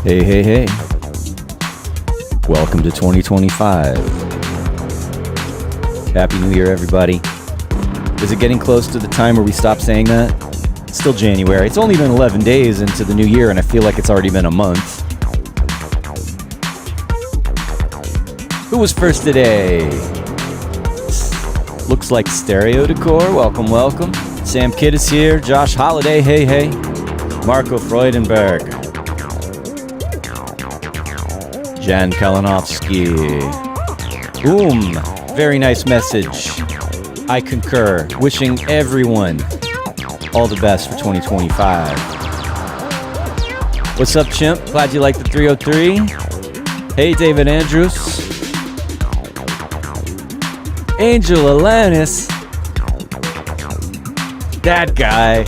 Hey, hey, hey. Welcome to 2025. Happy New Year, everybody. Is it getting close to the time where we stop saying that? It's still January. It's only been 11 days into the new year, and I feel like it's already been a month. Who was first today? Looks like Stereo Decor. Welcome, welcome. Sam Kidd is here. Josh Holiday. Hey, hey. Marco Freudenberg. Jan Kalinowski. Boom. Very nice message. I concur. Wishing everyone all the best for 2025. What's up, Chimp? Glad you like the 303. Hey, David Andrews. Angel Alanis. That guy.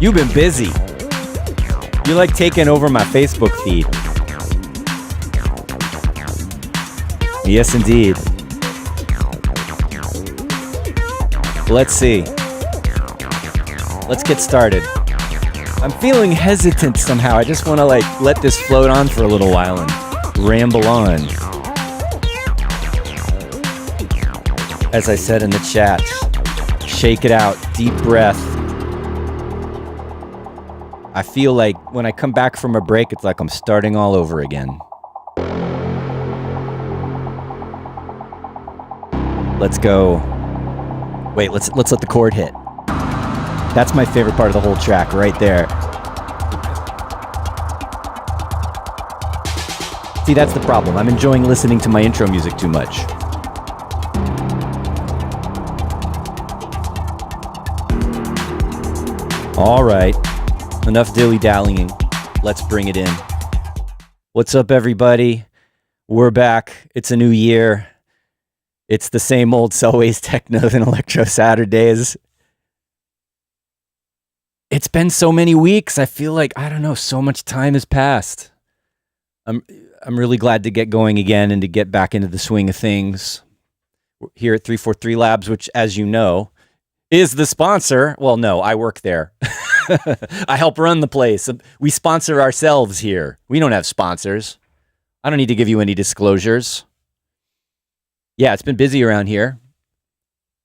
You've been busy. You like taking over my Facebook feed. Yes, indeed. Let's see. Let's get started. I'm feeling hesitant somehow. I just want to let this float on for a little while and ramble on. As I said in the chat, shake it out, deep breath. I feel like when I come back from a break, it's like I'm starting all over again. Let's go. Wait, let's let the chord hit. That's my favorite part of the whole track, right there. See, that's the problem. I'm enjoying listening to my intro music too much. All right. Enough dilly-dallying. Let's bring it in. What's up, everybody? We're back. It's a new year. It's the same old Selway's Techno and Electro Saturdays. It's been so many weeks. I feel like, I don't know, so much time has passed. I'm really glad to get going again and to get back into the swing of things. We're here at 343 Labs, which, as you know, is the sponsor. Well, no, I work there. I help run the place. We sponsor ourselves here. We don't have sponsors. I don't need to give you any disclosures. Yeah, it's been busy around here.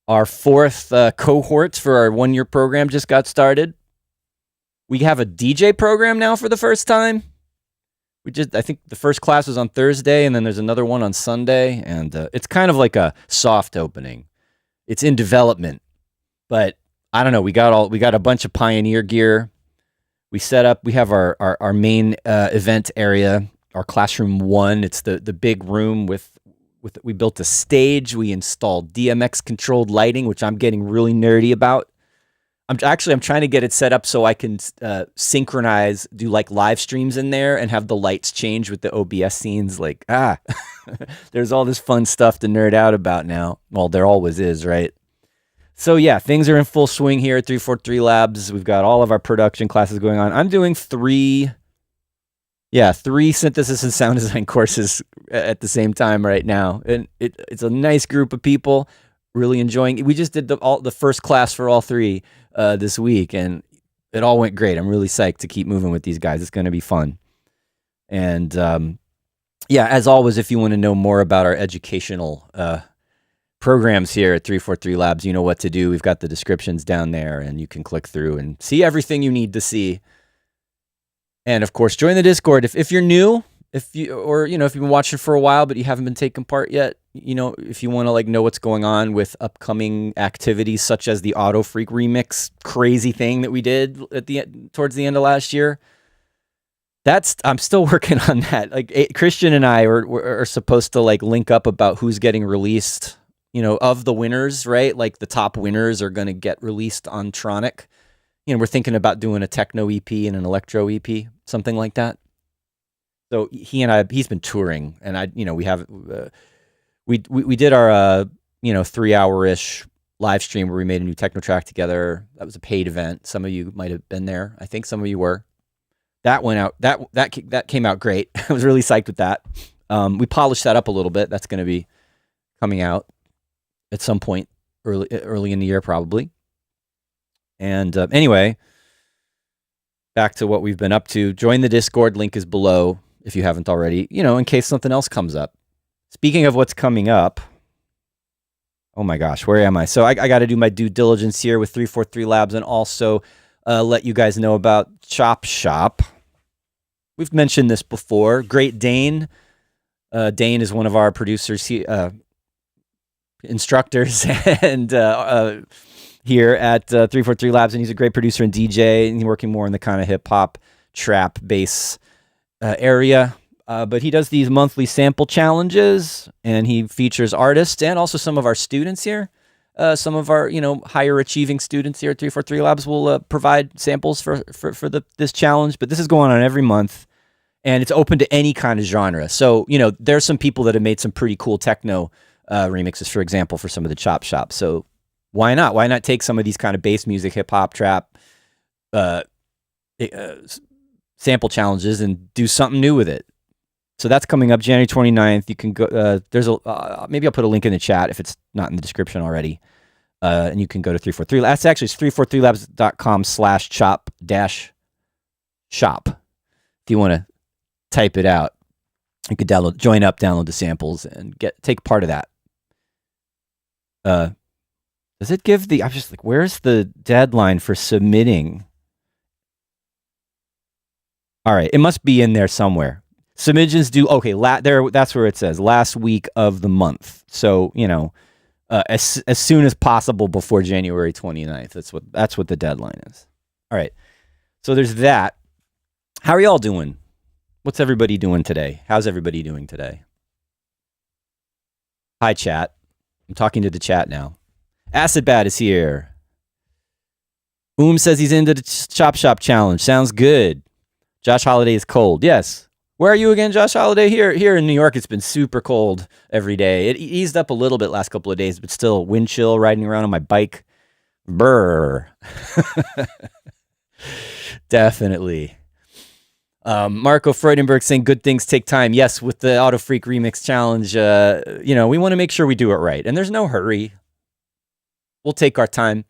Our fourth cohort for our one-year program just got started. We have a DJ program now for the first time. I think the first class was on Thursday, and then there's another one on Sunday, and it's kind of like a soft opening. It's in development, but I don't know. We got a bunch of Pioneer gear. We set up. We have our main event area, our classroom 1. It's the big room with we built a stage. We installed DMX controlled lighting, which I'm getting really nerdy about. I'm trying to get it set up so I can synchronize, do like live streams in there and have the lights change with the OBS scenes. There's all this fun stuff to nerd out about now. Well, there always is, right? So yeah, things are in full swing here at 343 Labs. We've got all of our production classes going on. I'm doing three synthesis and sound design courses at the same time right now. And it's a nice group of people really enjoying it. We just did the first class for all three this week, and it all went great. I'm really psyched to keep moving with these guys. It's going to be fun. And as always, if you want to know more about our educational programs here at 343 Labs, you know what to do. We've got the descriptions down there, and you can click through and see everything you need to see. And of course, join the Discord if you're new, if you've been watching for a while but you haven't been taking part yet. If you want to know what's going on with upcoming activities such as the Auto Freak remix crazy thing that we did towards the end of last year. I'm still working on that. Christian and I are supposed to link up about who's getting released. Of the winners, right? The top winners are going to get released on Tronic. We're thinking about doing a techno EP and an electro EP, something like that. So he's been touring, and we did our 3-hour-ish live stream where we made a new techno track together. That was a paid event. Some of you might have been there. I think some of you were. That went out. That came out great. I was really psyched with that. We polished that up a little bit. That's going to be coming out at some point early in the year, probably. And anyway, back to what we've been up to. Join the Discord. Link is below if you haven't already, in case something else comes up. Speaking of what's coming up, oh my gosh, where am I? So I got to do my due diligence here with 343 Labs and also let you guys know about Chop Shop. We've mentioned this before. Great Dane. Dane is one of our producers, instructors, and here at 343 Labs, and he's a great producer and DJ, and he's working more in the kind of hip-hop, trap, bass area. but he does these monthly sample challenges, and he features artists and also some of our students here. Some of our, higher achieving students here at 343 Labs will provide samples for this challenge. But this is going on every month, and it's open to any kind of genre. So, there's some people that have made some pretty cool techno remixes, for example, for some of the chop shops. So why not? Why not take some of these kind of bass music, hip hop, trap, sample challenges and do something new with it? So that's coming up January 29th. You can go, there's maybe I'll put a link in the chat if it's not in the description already. And you can go to 343. That's actually 343labs.com/chop-shop. If you want to type it out, you could download the samples and take part of that. Does it give I'm just like, where's the deadline for submitting? All right. It must be in there somewhere. Submissions due. Okay. That's where it says last week of the month. So, as soon as possible before January 29th. That's what the deadline is. All right. So there's that. How are y'all doing? What's everybody doing today? How's everybody doing today? Hi, chat. I'm talking to the chat now. Acid Bat is here. Says he's into the Chop Shop Challenge. Sounds good. Josh Holiday is cold. Yes. Where are you again, Josh Holiday? Here in New York, it's been super cold every day. It eased up a little bit last couple of days, but still wind chill, riding around on my bike. Brr. Definitely. Marco Freudenberg saying good things take time. Yes, with the Auto Freak Remix Challenge, we want to make sure we do it right. And there's no hurry. We'll take our time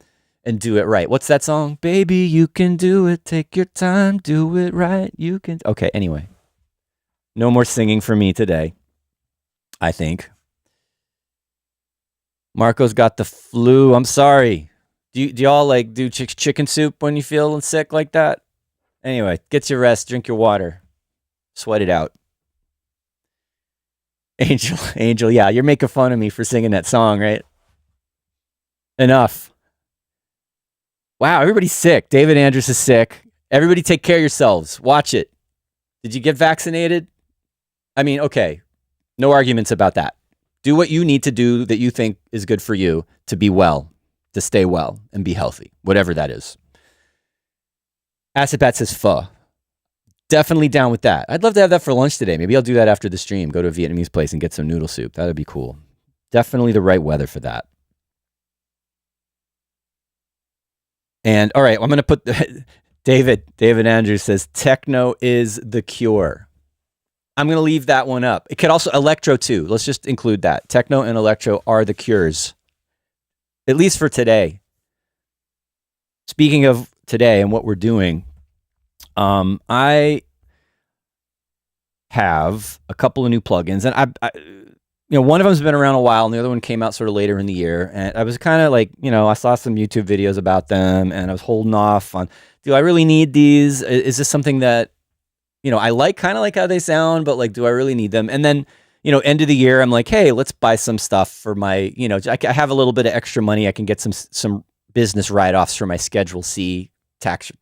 and do it right. What's that song? Baby, you can do it. Take your time. Do it right. You can. Okay, anyway. No more singing for me today, I think. Marco's got the flu. I'm sorry. Do y'all do chicken soup when you feel sick like that? Anyway, get your rest, drink your water, sweat it out. Angel, yeah, you're making fun of me for singing that song, right? Enough. Wow, everybody's sick. David Andrews is sick. Everybody take care of yourselves. Watch it. Did you get vaccinated? I mean, okay, no arguments about that. Do what you need to do that you think is good for you to be well, to stay well and be healthy, whatever that is. Acid Bat says pho. Definitely down with that. I'd love to have that for lunch today. Maybe I'll do that after the stream. Go to a Vietnamese place and get some noodle soup. That would be cool. Definitely the right weather for that. And all right, I'm going to put David Andrews says techno is the cure. I'm going to leave that one up. It could also electro too. Let's just include that. Techno and electro are the cures, at least for today. Speaking of today and what we're doing, I have a couple of new plugins, and I one of them's been around a while, and the other one came out sort of later in the year. And I was kind of like, I saw some YouTube videos about them, and I was holding off on, do I really need these? Is this something that I kind of like how they sound, but do I really need them? And then, end of the year, I'm like, hey, let's buy some stuff for my, I have a little bit of extra money. I can get some business write-offs for my Schedule C tax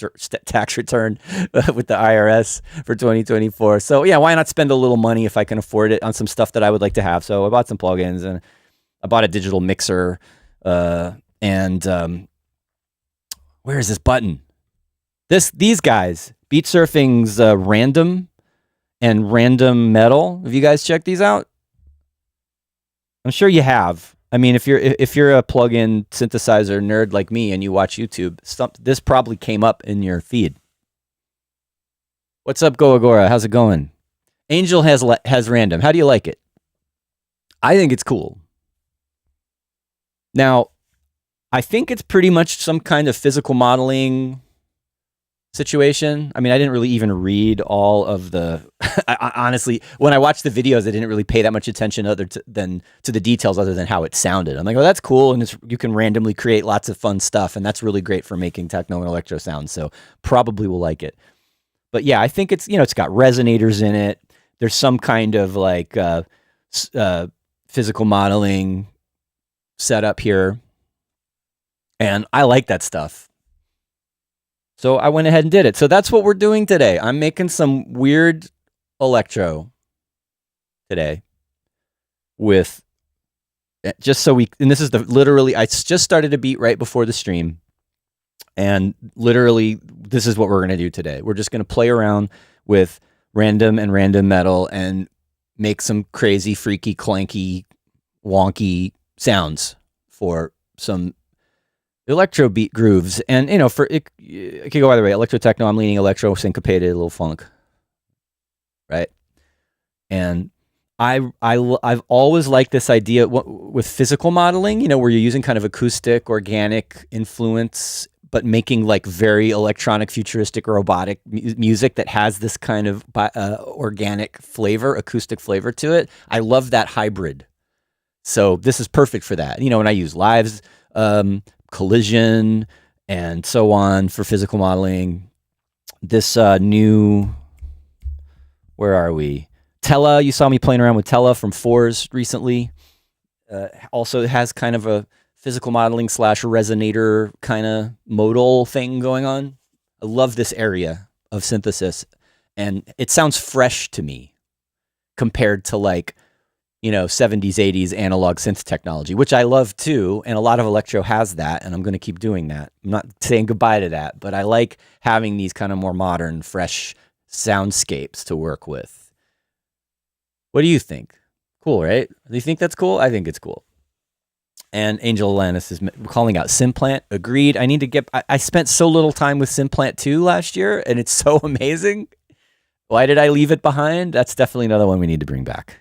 return with the IRS for 2024. So yeah, why not spend a little money if I can afford it on some stuff that I would like to have? So I bought some plugins, and I bought a digital mixer. And where is this button? These guys. Beat Surfing's Random and Random Metal. Have you guys checked these out? I'm sure you have. I mean, if you're a plug-in synthesizer nerd like me and you watch YouTube, this probably came up in your feed. What's up, Go Agora? How's it going? Angel has Random. How do you like it? I think it's cool. Now, I think it's pretty much some kind of physical modeling situation. I mean, I didn't really even read all of the I honestly, when I watched the videos, I didn't really pay that much attention than to the details other than how it sounded. I'm like, oh, that's cool, and you can randomly create lots of fun stuff, and that's really great for making techno and electro sounds, so probably will like it. But yeah, I think it's, it's got resonators in it. There's some kind of physical modeling setup here, and I like that stuff. So I went ahead and did it. So that's what we're doing today. I'm making some weird electro. today with just so we, and this is literally, I just started a beat right before the stream. And literally, this is what we're going to do today. We're just going to play around with random metal and make some crazy, freaky, clanky, wonky sounds for some electro beat grooves. And, you know, for it could go either way. Electro techno, I'm leaning electro, syncopated, a little funk, right? And I've always liked this idea with physical modeling, you know, where you're using kind of acoustic, organic influence, but making like very electronic, futuristic, robotic music that has this kind of organic flavor, acoustic flavor to it. I love that hybrid. So this is perfect for that. You know, when I use Live's Collision and so on for physical modeling, this new, where are we? Tella, you saw me playing around with Tella from Fours recently. Also has kind of a physical modeling / resonator kind of modal thing going on. I love this area of synthesis, and it sounds fresh to me compared to like, you know, 70s, 80s analog synth technology, which I love too. And a lot of electro has that, and I'm going to keep doing that. I'm not saying goodbye to that, but I like having these kind of more modern, fresh soundscapes to work with. What do you think? Cool, right? Do you think that's cool? I think it's cool. And Angel Alanis is calling out Simplant. Agreed. I need to get... I spent so little time with Simplant 2 last year, and it's so amazing. Why did I leave it behind? That's definitely another one we need to bring back.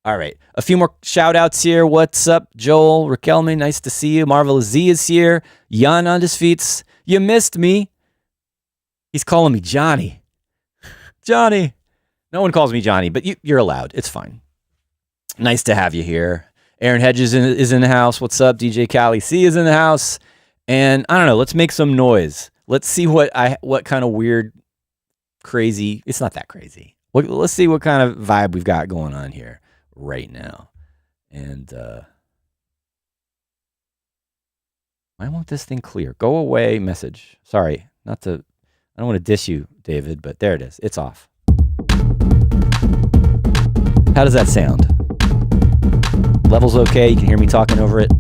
All right. A few more shout-outs here. What's up, Joel? Raquelme, nice to see you. Marvelous Z is here. Jan on his feet. You missed me. He's calling me Johnny. Johnny. No one calls me Johnny, but you're allowed. It's fine. Nice to have you here. Aaron Hedges is in the house. What's up? DJ Cali C is in the house. And I don't know, let's make some noise. Let's see what kind of weird, crazy, it's not that crazy. Let's see what kind of vibe we've got going on here right now. And why won't this thing clear? Go away message. Sorry, I don't want to diss you, David, but there it is. It's off. How does that sound? Level's okay. You can hear me talking over it.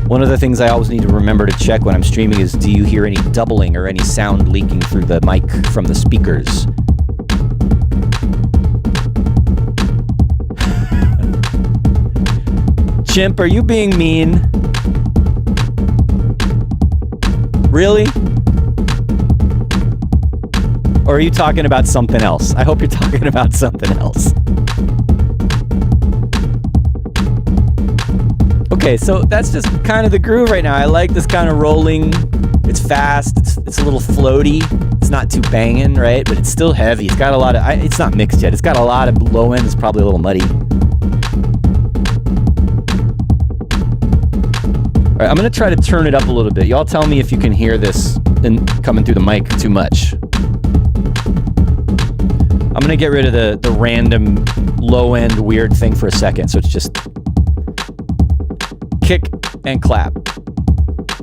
One of the things I always need to remember to check when I'm streaming is, do you hear any doubling or any sound leaking through the mic from the speakers? Chimp, are you being mean? Really? Or are you talking about something else? I hope you're talking about something else. Okay, so that's just kind of the groove right now. I like this kind of rolling. It's fast. It's a little floaty. It's not too banging, right? But it's still heavy. It's got a lot of... it's not mixed yet. It's got a lot of low end. It's probably a little muddy. All right, I'm going to try to turn it up a little bit. Y'all tell me if you can hear this coming through the mic too much. I'm going to get rid of the random low-end weird thing for a second, so it's just kick and clap.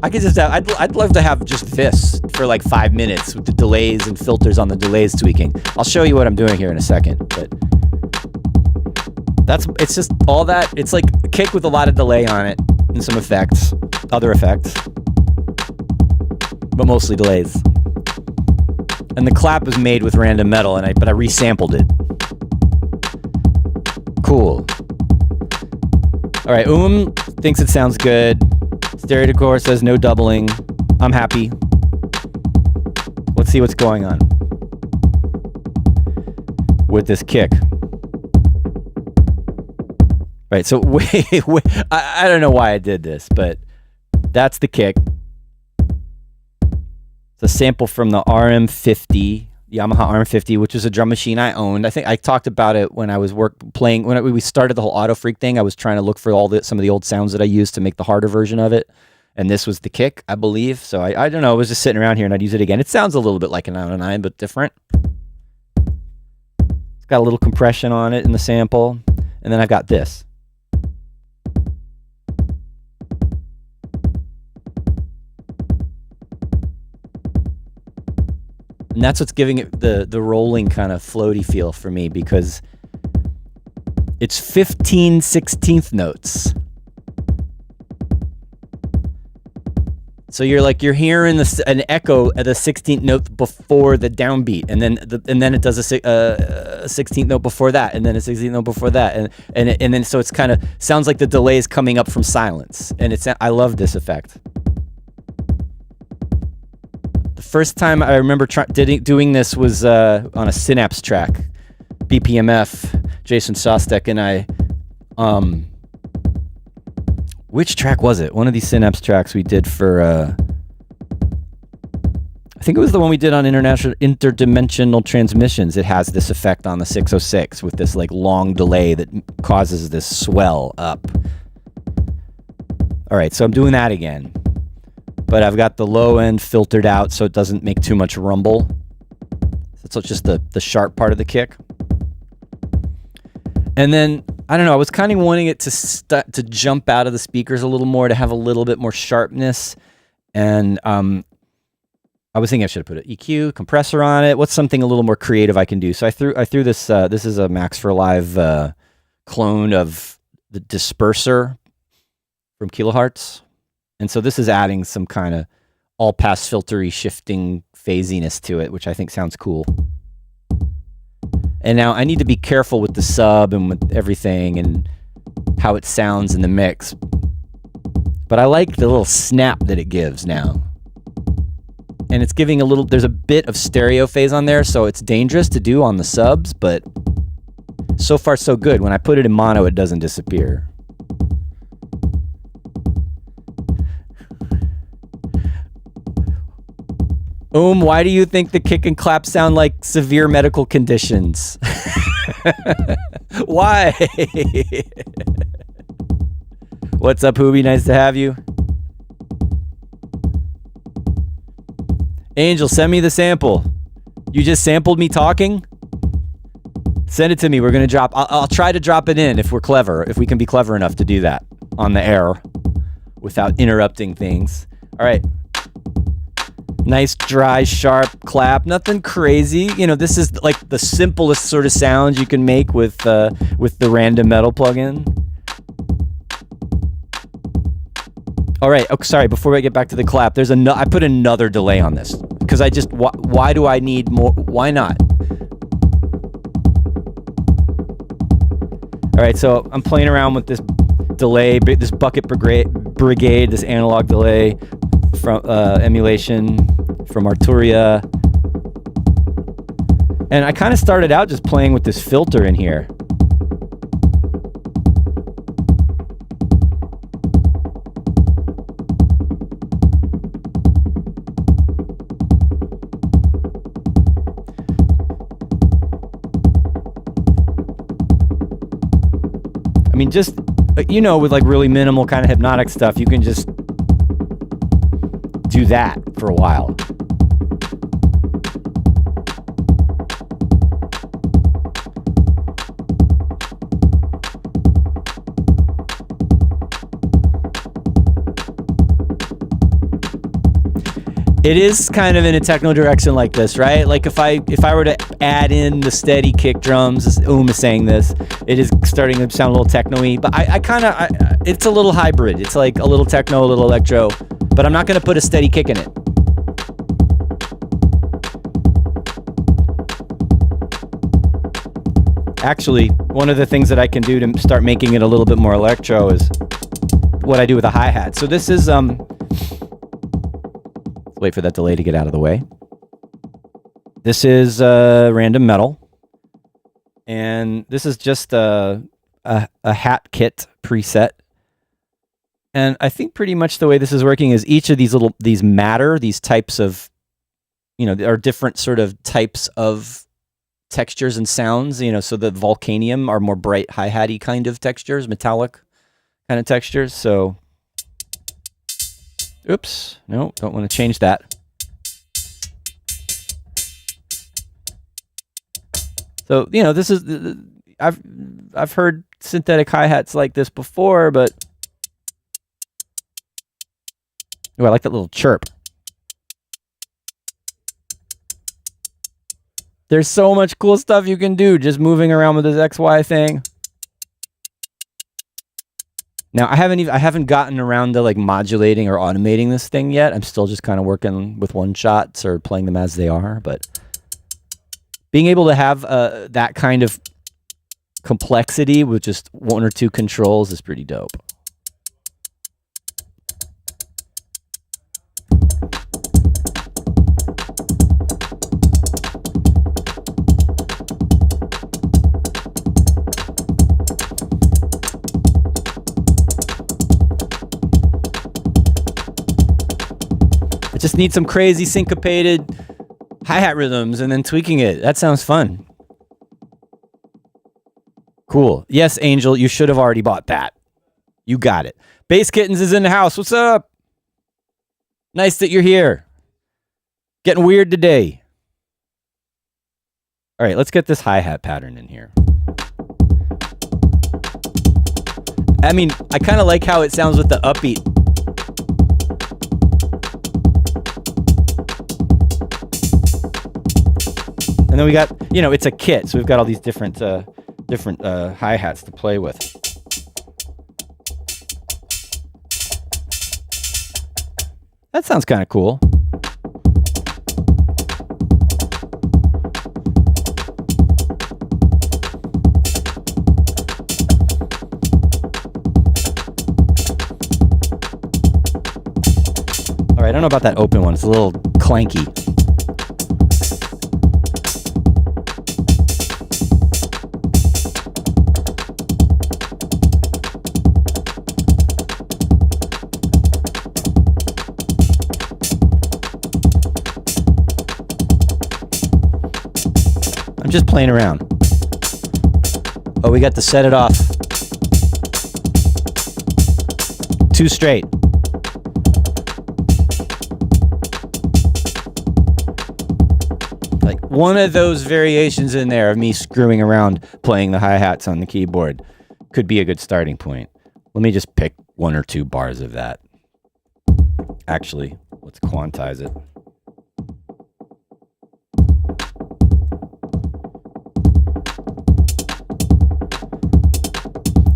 I could just have, I'd love to have just this for like 5 minutes with the delays and filters on the delays tweaking. I'll show you what I'm doing here in a second, but it's just all that. It's like a kick with a lot of delay on it and some effects, other effects, but mostly delays. And the clap is made with random metal, but I resampled it. Cool. All right, thinks it sounds good. Stereo Decor says no doubling. I'm happy. Let's see what's going on with this kick. Right, so wait, I don't know why I did this, but that's the kick. It's a sample from the RM50, Yamaha RM50, which is a drum machine I owned. I think I talked about it when I was playing, when we started the whole Auto Freak thing. I was trying to look for some of the old sounds that I used to make the harder version of it. And this was the kick, I believe. So I don't know, I was just sitting around here and I'd use it again. It sounds a little bit like an 909, but different. It's got a little compression on it in the sample. And then I've got this. And that's what's giving it the rolling kind of floaty feel for me, because it's 15 16th notes. So you're hearing an echo at the 16th note before the downbeat, and then it does a 16th note before that, and then a 16th note before that, and then so it's kind of sounds like the delay is coming up from silence, and I love this effect. The first time I remember doing this was on a Synapse track, BPMF, Jason Shostak and I. Which track was it? One of these Synapse tracks we did for, I think it was the one we did on International Interdimensional Transmissions. It has this effect on the 606 with this like long delay that causes this swell up. All right, so I'm doing that again. But I've got the low end filtered out so it doesn't make too much rumble. So it's just the sharp part of the kick. And then, I don't know, I was kind of wanting it to jump out of the speakers a little more, to have a little bit more sharpness. And I was thinking I should have put an EQ, compressor on it. What's something a little more creative I can do? So I threw this, this is a Max for Live clone of the disperser from Kilohertz. And so this is adding some kind of all-pass filtery shifting phasiness to it, which I think sounds cool. And now I need to be careful with the sub and with everything and how it sounds in the mix. But I like the little snap that it gives now. And it's giving there's a bit of stereo phase on there, so it's dangerous to do on the subs, but so far so good. When I put it in mono, it doesn't disappear. Why do you think the kick and clap sound like severe medical conditions? Why? What's up, Hoobie? Nice to have you. Angel, send me the sample. You just sampled me talking? Send it to me. We're going to drop. I'll try to drop it in if we're clever, if we can be clever enough to do that on the air without interrupting things. All right. Nice, dry, sharp clap. Nothing crazy. You know, this is like the simplest sort of sounds you can make with the random metal plugin. All right. Oh, sorry. Before I get back to the clap, I put another delay on this because why do I need more? Why not? All right. So I'm playing around with this delay, this bucket brigade, this analog delay from emulation from Arturia, and I kind of started out just playing with this filter in here. I mean, just, you know, with like really minimal kind of hypnotic stuff, you can just do that for a while. It is kind of in a techno direction like this, right? Like if I were to add in the steady kick drums, is saying this, it is starting to sound a little techno-y, but I kind of, it's a little hybrid. It's like a little techno, a little electro, but I'm not going to put a steady kick in it. Actually, one of the things that I can do to start making it a little bit more electro is what I do with a hi-hat. So this is, wait for that delay to get out of the way. This is random metal. And this is just a hat kit preset. And I think pretty much the way this is working is each of these matter, these types of, you know, there are different sort of types of textures and sounds, you know, so the Volcanium are more bright hi-hatty kind of textures, metallic kind of textures. So, oops, no, don't want to change that. So, you know, this is, I've heard synthetic hi-hats like this before, but oh, I like that little chirp. There's so much cool stuff you can do just moving around with this XY thing. Now, I haven't gotten around to like modulating or automating this thing yet. I'm still just kind of working with one shots or playing them as they are, but being able to have that kind of complexity with just one or two controls is pretty dope. I just need some crazy syncopated hi-hat rhythms and then tweaking it. That sounds fun. Cool. Yes, Angel, you should have already bought that. You got it. Bass Kittens is in the house. What's up? Nice that you're here. Getting weird today. All right, let's get this hi-hat pattern in here. I mean, I kind of like how it sounds with the upbeat. And then we got, you know, it's a kit, so we've got all these different hi-hats to play with. That sounds kind of cool. All right, I don't know about that open one. It's a little clanky. I'm just playing around. Oh, we got to set it off. 2 straight. Like one of those variations in there of me screwing around playing the hi-hats on the keyboard could be a good starting point. Let me just pick 1 or 2 bars of that. Actually, let's quantize it.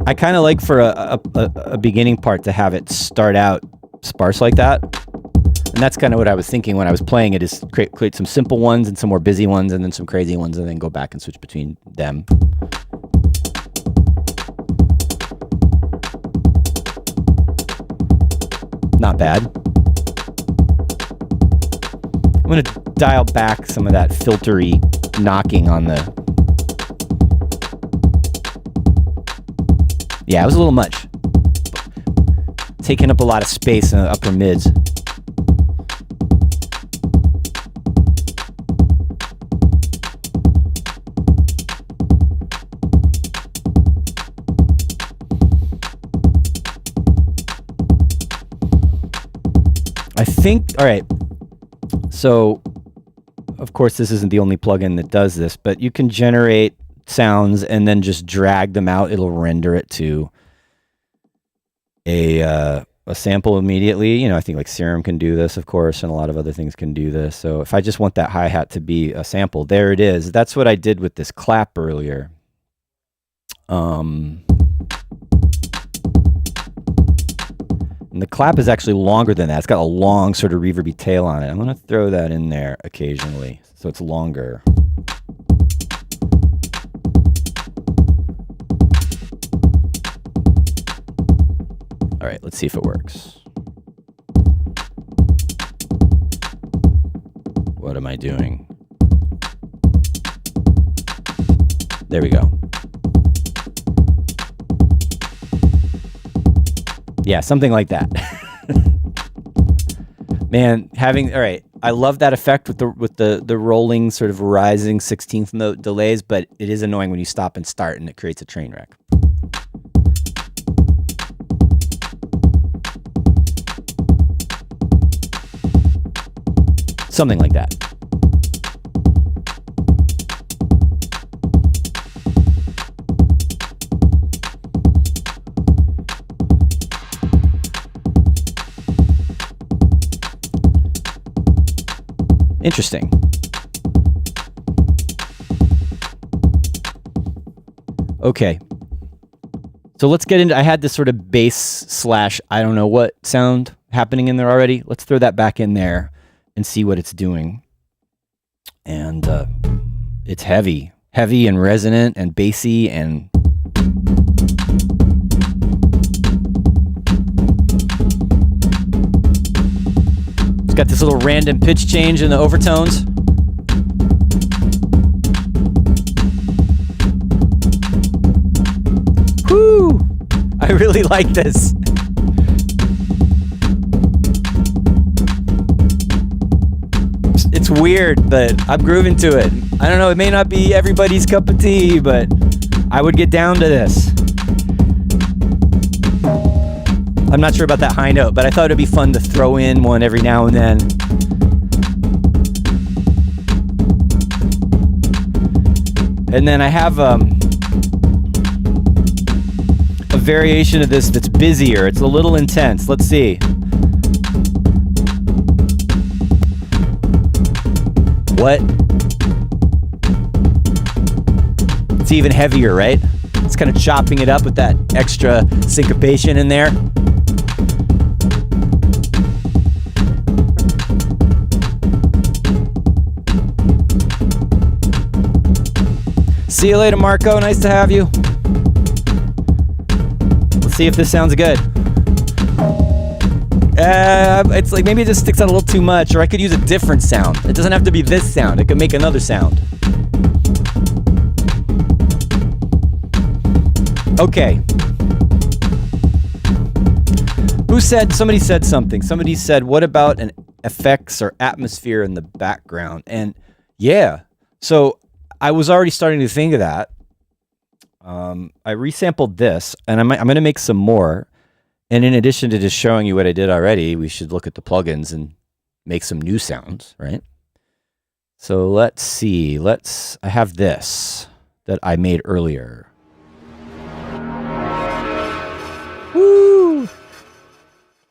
I kind of like for a beginning part to have it start out sparse like that. And that's kind of what I was thinking when I was playing it, is create some simple ones and some more busy ones and then some crazy ones and then go back and switch between them. Not bad. I'm going to dial back some of that filtery knocking on the... Yeah, it was a little much. Taking up a lot of space in the upper mids. I think, all right, so of course this isn't the only plugin that does this, but you can generate sounds and then just drag them out. It'll render it to a sample immediately. You know, I think like Serum can do this, of course, and a lot of other things can do this. So if I just want that hi-hat to be a sample, there it is. That's what I did with this clap earlier. And the clap is actually longer than that. It's got a long sort of reverby tail on it. I'm going to throw that in there occasionally so it's longer. All right, let's see if it works. What am I doing? There we go. Yeah, something like that. Man, all right, I love that effect with the rolling sort of rising 16th note delays, but it is annoying when you stop and start and it creates a train wreck. Something like that. Interesting. Okay. So let's get into, I had this sort of bass slash I don't know what sound happening in there already. Let's throw that back in there and see what it's doing. And it's heavy and resonant and bassy and it's got this little random pitch change in the overtones. Whoo! I really like this. It's weird, but I'm grooving to it. I don't know, it may not be everybody's cup of tea, but I would get down to this. I'm not sure about that high note, but I thought it'd be fun to throw in one every now and then. And then I have a variation of this that's busier. It's a little intense. Let's see. What? It's even heavier, right? It's kind of chopping it up with that extra syncopation in there. See you later, Marco. Nice to have you. Let's see if this sounds good. It's like maybe it just sticks out a little too much, or I could use a different sound. It doesn't have to be this sound. It could make another sound. Okay. Somebody said something. Somebody said, what about an effects or atmosphere in the background? And yeah, so I was already starting to think of that. I resampled this, and I'm going to make some more. And in addition to just showing you what I did already, we should look at the plugins and make some new sounds, right? So let's see. I have this that I made earlier. Woo!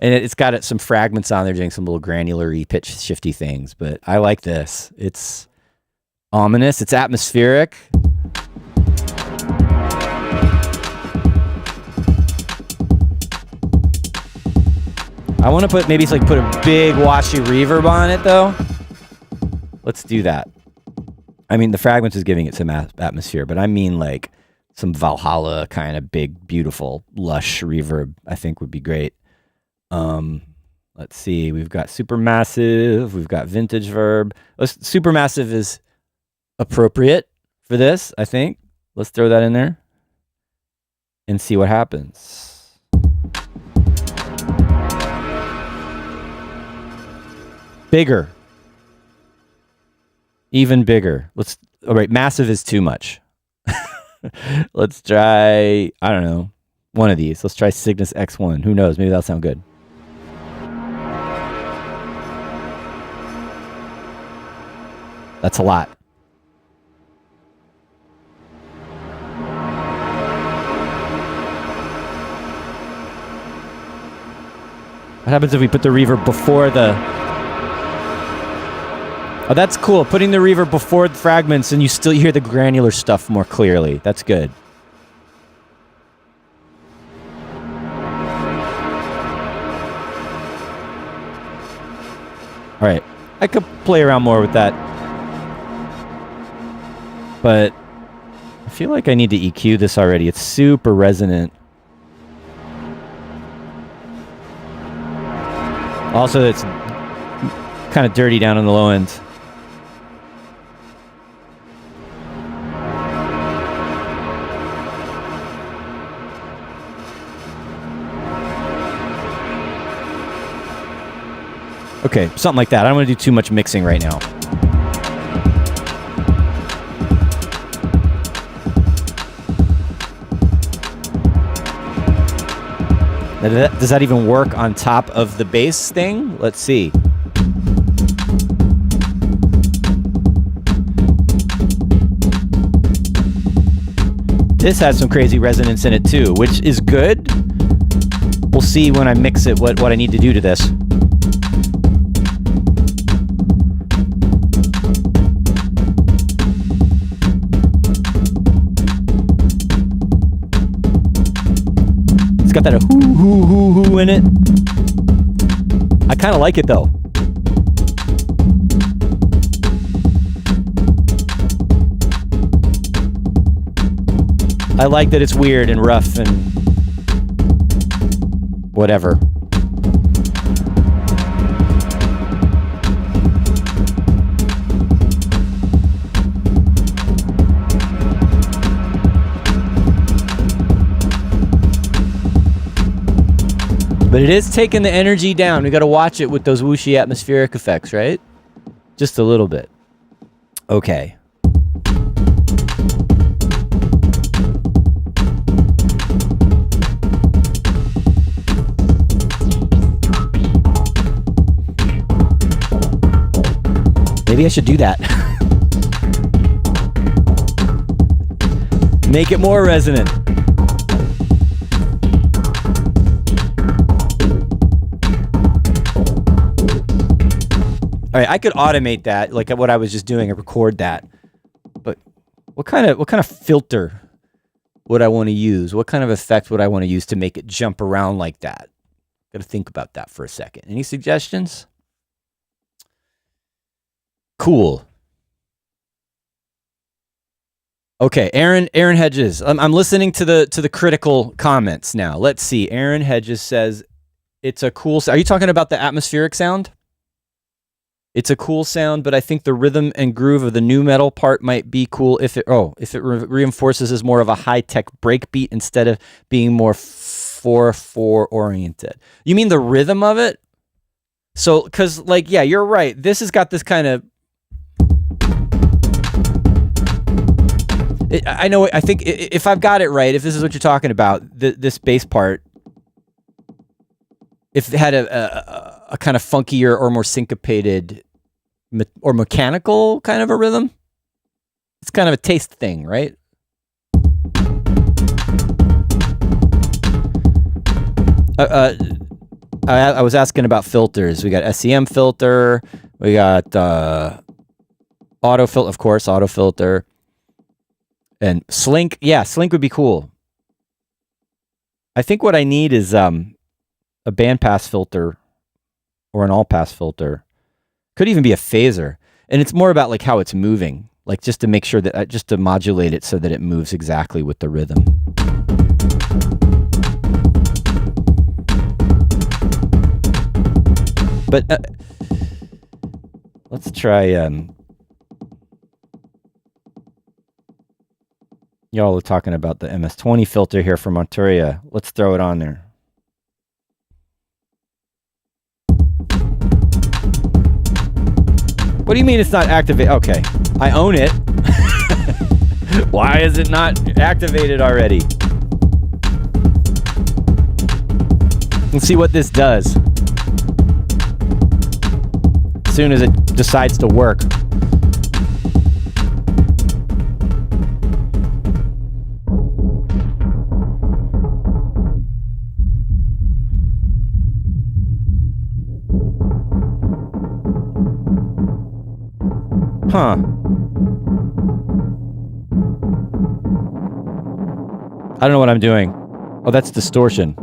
And it's got some fragments on there doing some little granular-y, pitch shifty things, but I like this. It's ominous. It's atmospheric. I want to put a big washy reverb on it though. Let's do that. I mean, the fragments is giving it some atmosphere, but I mean like some Valhalla kind of big, beautiful, lush reverb. I think would be great. Let's see. We've got Supermassive. We've got Vintage Verb. Supermassive is appropriate for this, I think. Let's throw that in there and see what happens. Bigger. Even bigger. All right, massive is too much. Let's try, I don't know, one of these. Let's try Cygnus X1. Who knows? Maybe that'll sound good. That's a lot. What happens if we put the reverb before the... Oh, that's cool. Putting the reverb before the fragments and you still hear the granular stuff more clearly. That's good. All right. I could play around more with that. But I feel like I need to EQ this already. It's super resonant. Also, it's kind of dirty down on the low end. Okay, something like that. I don't want to do too much mixing right now. Does that even work on top of the bass thing? Let's see. This has some crazy resonance in it too, which is good. We'll see when I mix it what I need to do to this. It's got that hoo in it. I kind of like it though. I like that it's weird and rough and whatever. But it is taking the energy down. We got to watch it with those whooshy atmospheric effects, right? Just a little bit. Okay. Maybe I should do that. Make it more resonant. All right, I could automate that, like what I was just doing, and record that. But what kind of filter would I want to use? What kind of effect would I want to use to make it jump around like that? Got to think about that for a second. Any suggestions? Cool. Okay, Aaron Hedges. I'm listening to the critical comments now. Let's see. Aaron Hedges says it's a cool. Are you talking about the atmospheric sound? It's a cool sound, but I think the rhythm and groove of the nu metal part might be cool if it reinforces as more of a high-tech breakbeat instead of being more 4/4 oriented. You mean the rhythm of it? So, because like, yeah, you're right. This has got this kind of. I know. I think if I've got it right, if this is what you're talking about, this bass part, if it had a kind of funkier or more syncopated or mechanical kind of a rhythm, it's kind of a taste thing, right? I was asking about filters. We got SEM filter. We got auto filter, of course, auto filter. And Slink. Yeah, Slink would be cool. I think what I need is a bandpass filter or an all-pass filter. Could even be a phaser. And it's more about like how it's moving. Like just to make sure that, just to modulate it so that it moves exactly with the rhythm. But let's try, y'all are talking about the MS-20 filter here from Montoria. Let's throw it on there. What do you mean it's not activated? Okay, I own it. Why is it not activated already? Let's see what this does. As soon as it decides to work. Huh. I don't know what I'm doing. Oh, that's distortion.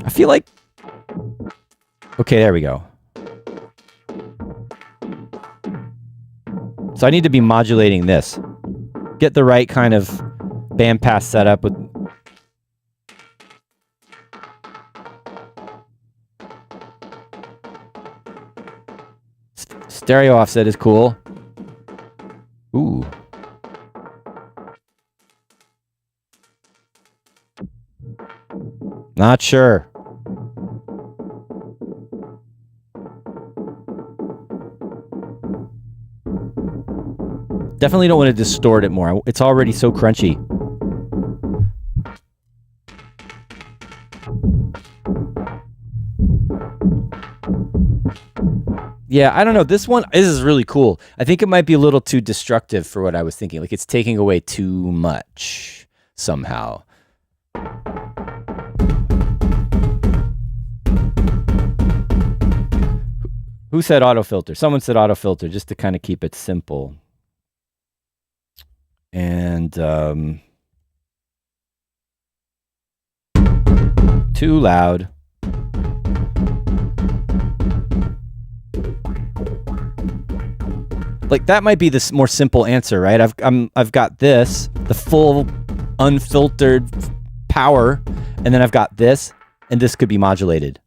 I feel like... Okay, there we go. So I need to be modulating this. Get the right kind of bandpass set up with... Stereo offset is cool. Ooh. Not sure. Definitely don't want to distort it more. It's already so crunchy. Yeah, I don't know. This is really cool. I think it might be a little too destructive for what I was thinking. Like it's taking away too much somehow. Who said autofilter? Someone said autofilter just to kind of keep it simple. And too loud. Like that might be the more simple answer, right? I've got this, the full unfiltered power, and then I've got this, and this could be modulated.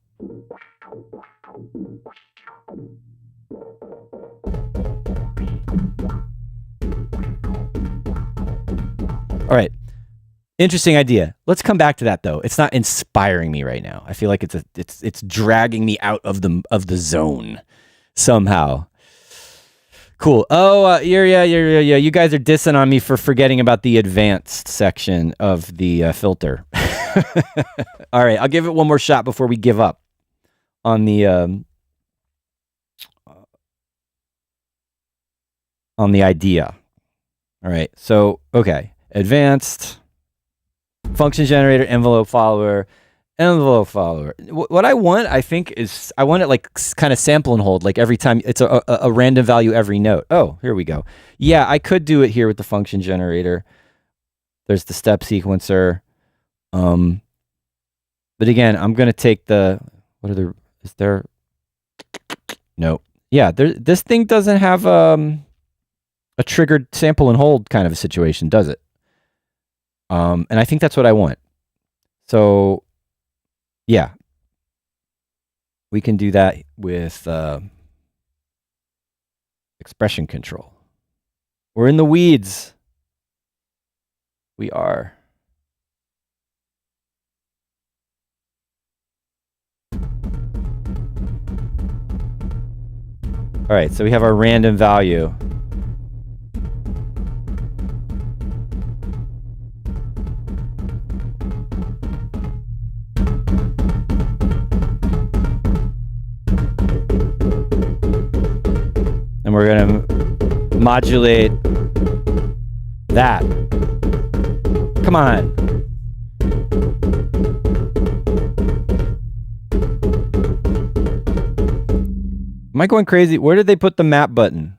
All right. Interesting idea. Let's come back to that though. It's not inspiring me right now. I feel like it's dragging me out of the zone somehow. Cool. Oh, yeah. You guys are dissing on me for forgetting about the advanced section of the filter. All right, I'll give it one more shot before we give up on the idea. All right. So, okay, advanced function generator, envelope follower. What I want, I think, is I want it like kind of sample and hold, like every time it's a random value every note. Oh, here we go. Yeah, I could do it here with the function generator. There's the step sequencer. But again, I'm going to take is there? No. Yeah, this thing doesn't have a triggered sample and hold kind of a situation, does it? And I think that's what I want. So, yeah, we can do that with expression control. We're in the weeds. We are. All right, so we have our random value. And we're going to modulate that. Come on. Am I going crazy? Where did they put the map button?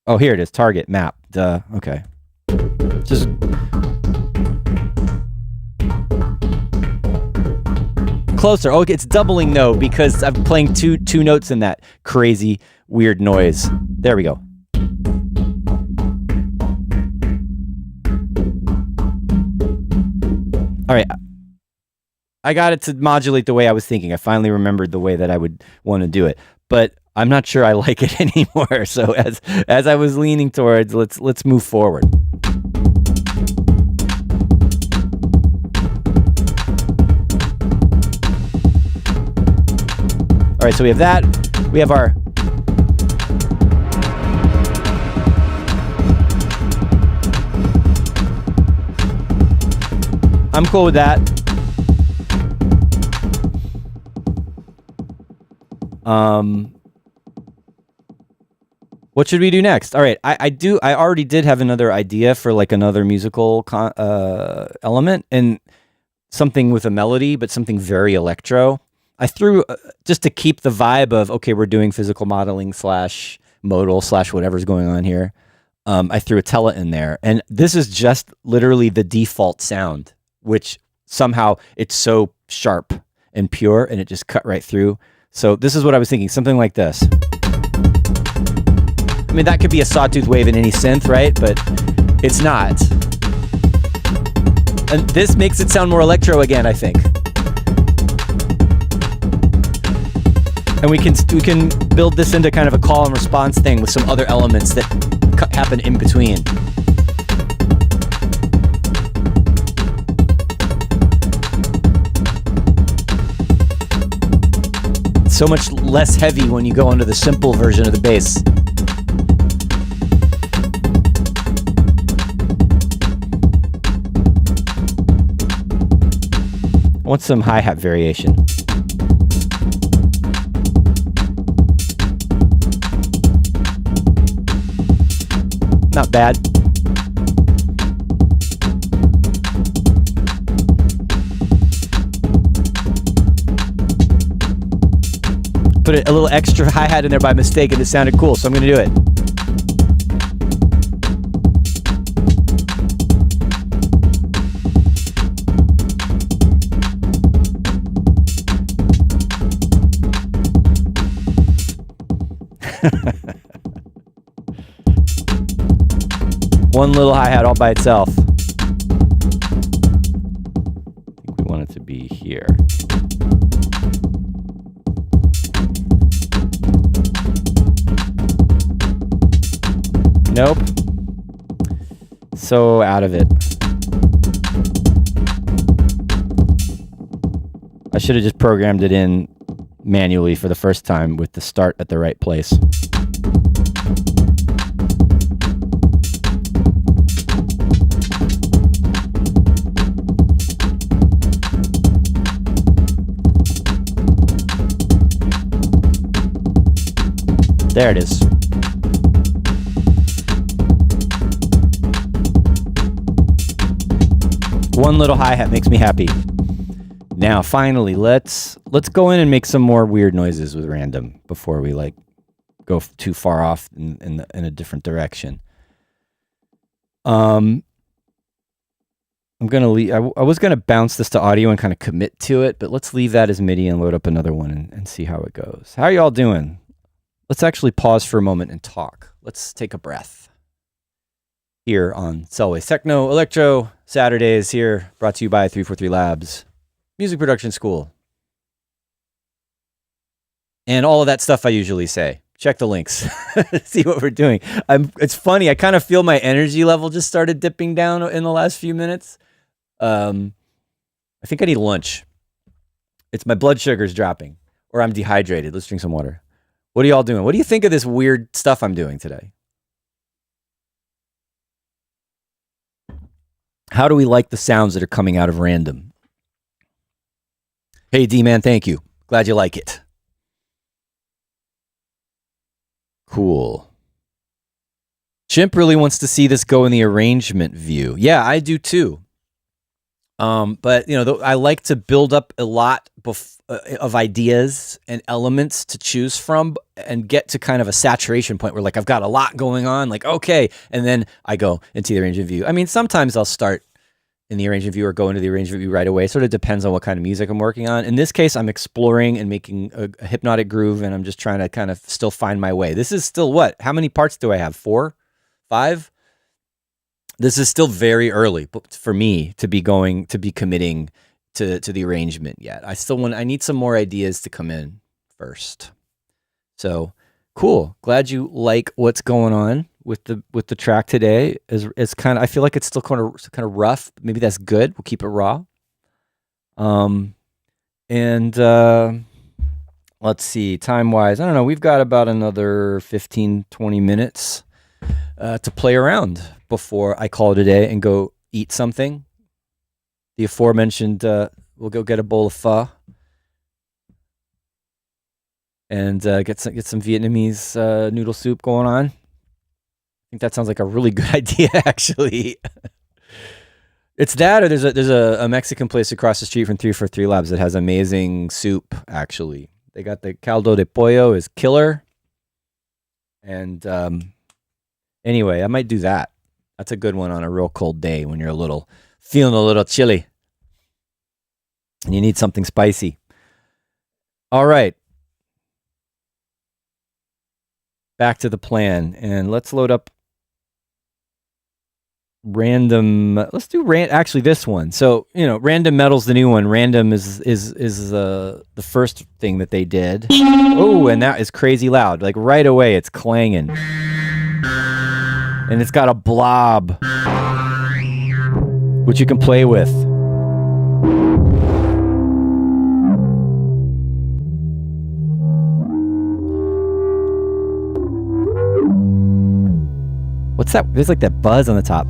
Oh, here it is. Target, map. Duh. Okay. Just... closer. Oh, it's doubling though because I'm playing two notes in that crazy weird noise. There we go. All right. I got it to modulate the way I was thinking. I finally remembered the way that I would want to do it, but I'm not sure I like it anymore. So as I was leaning towards, let's move forward. All right, so we have that. We have our I'm cool with that. What should we do next? All right, I already did have another idea for like another musical element and something with a melody, but something very electro. I threw just to keep the vibe of okay, we're doing physical modeling / modal / whatever's going on here. I threw a tele in there, and this is just literally the default sound, which somehow it's so sharp and pure, and it just cut right through. So this is what I was thinking, something like this. I mean, that could be a sawtooth wave in any synth, right? But it's not. And this makes it sound more electro again, I think. And we can build this into kind of a call and response thing with some other elements that happen in between. So much less heavy when you go into the simple version of the bass. I want some hi-hat variation. Not bad. Put a little extra hi-hat in there by mistake and it sounded cool, so I'm going to do it. One little hi-hat all by itself. I think we want it to be here. Nope. So out of it. I should have just programmed it in manually for the first time with the start at the right place. There it is. One little hi-hat makes me happy. Now, finally, let's go in and make some more weird noises with random before we like go too far off in a different direction. I'm gonna leave. I was gonna bounce this to audio and kind of commit to it, but let's leave that as MIDI and load up another one and see how it goes. How are y'all doing? Let's actually pause for a moment and talk. Let's take a breath. Here on Selway's Techno Electro Saturdays here, brought to you by 343 Labs, Music Production School. And all of that stuff I usually say. Check the links. See what we're doing. It's funny, I kind of feel my energy level just started dipping down in the last few minutes. I think I need lunch. It's my blood sugar's dropping. Or I'm dehydrated. Let's drink some water. What are y'all doing? What do you think of this weird stuff I'm doing today? How do we like the sounds that are coming out of random? Hey, D-Man, thank you. Glad you like it. Cool. Chimp really wants to see this go in the arrangement view. Yeah, I do too. But, you know, I like to build up a lot of ideas and elements to choose from and get to kind of a saturation point where, like, I've got a lot going on, like, okay, and then I go into the arrangement view. I mean, sometimes I'll start in the arrangement view or go into the arrangement view right away. Sort of depends on what kind of music I'm working on. In this case, I'm exploring and making a hypnotic groove, and I'm just trying to kind of still find my way. This is still what? How many parts do I have? 4? 5? This is still very early for me to be committing to the arrangement yet. I need some more ideas to come in first. So cool. Glad you like what's going on with the track today. Is kind of, I feel like it's still kind of rough. Maybe that's good. We'll keep it raw. Let's see, time wise, I don't know. We've got about another 15, 20 minutes to play around before I call it a day and go eat something. The aforementioned, we'll go get a bowl of pho and get some Vietnamese noodle soup going on. I think that sounds like a really good idea, actually. It's that, or there's a Mexican place across the street from 343 Labs that has amazing soup, actually. They got the caldo de pollo is killer. And anyway, I might do that. That's a good one on a real cold day when you're feeling a little chilly and you need something spicy. All right. Back to the plan, and let's load up random. Let's do actually this one. So, you know, Random Metal's the new one. Random is the first thing that they did. Oh, and that is crazy loud. Like right away it's clanging. And it's got a blob which you can play with. What's that? There's like that buzz on the top.